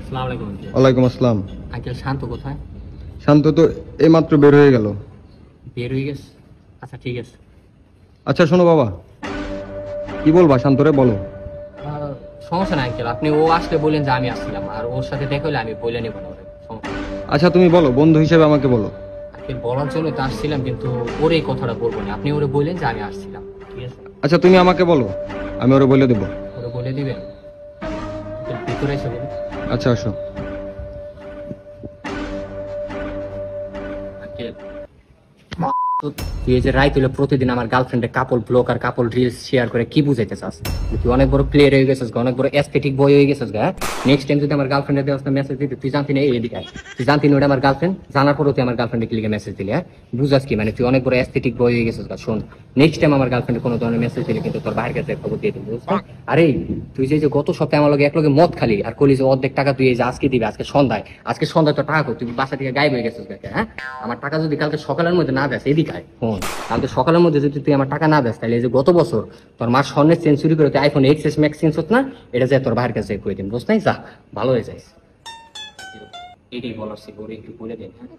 আসসালামু আলাইকুম আঙ্কেল। ওয়ালাইকুম আসসালাম। আঙ্কেল শান্ত কোথায়? শান্ত তো এইমাত্র বের হয়ে গেল। বের হয়ে গেছে? আচ্ছা ঠিক আছে। আচ্ছা শোনো বাবা, কি বলবা শান্তরে বলো। সমস্যা নাই আঙ্কেল, আপনি ও আসলে বললেন যে আমি আসছিলাম, আর ওর সাথে দেখা হলে আমি বলে নেবো না ওরে, সমস্যা নেই। আচ্ছা তুমি বলো, বন্ধু হিসেবে আমাকে বলো। আঙ্কেল বলার জন্য তো আসছিলাম, কিন্তু ওর এই কথাটা বলবো না, আপনি ওরে বললেন যে আমি আসছিলাম, ঠিক আছে? আচ্ছা তুমি আমাকে বলো, আমি ওরে বলে দেবো। ওরে বলে দিবেন? আঙ্কেল, ভিতরে এসে বলুন। আচ্ছা আসো। আঙ্কেল, তুই এই যে রাইত হলে প্রতিদিন আমার গার্লফ্রেন্ডের কাপল ব্লগ আর কাপল রিলস শেয়ার করে কি বুঝাইতে চাস? তুই অনেক বড় প্লেয়ার হয়ে গেছিস, অনেক বড় এস্থেটিক বয় হয়ে গেছিস গা। নেক্সট টাইম যদি আমার গার্লফ্রেন্ডের দেওয়া মেসেজ দিতে, তুই জানতি না এদিকে আয়। তুই জানতি না ওটা আমার গার্লফ্রেন্ড, জানার পরও তুই আমার গার্লফ্রেন্ডে ক্লিকে মেসেজ দিলি। হ্যাঁ বুঝাস কি মানে? তুই অনেক বড় এস্থেটিক বয় হয়ে গেছিস গা। শোন, নেক্সট টাইম আমার গার্লফ্রেন্ডে কোনো ধরনের মেসেজ দিলে কিন্তু তোর বাইরের কাছে খবর দিয়ে দিবি, বুঝলি? আরে তুই যে যে গত সপ্তাহে আমার লগে এক লগে মদ খালি আর কলি যে অর্ধেক টাকা তুই এই যে আজকে দিবি, আজকে সন্ধ্যায় তো টাকা কই? তুই বাসা থেকে গায়েব হয়ে গেছিস গা। হ্যাঁ আমার টাকা যদি কালকে সকালের মধ্যে না দেস, এদিকে আয়। ফোন কালকে সকালের মধ্যে যদি তুই আমার টাকা না দেস, তাহলে এই যে গত বছর তোর মার স্বর্ণের চেন চুরি করে তুই আইফোন এক্সএস ম্যাক্স চেঞ্জ হত না, এটা যে তোর ভাইয়ের কাছে কই দিন, বুঝতে যা ভালো হয়ে যাইস। এইটাই বলার ছিল, ওরে একটু বলে দিন। হ্যাঁ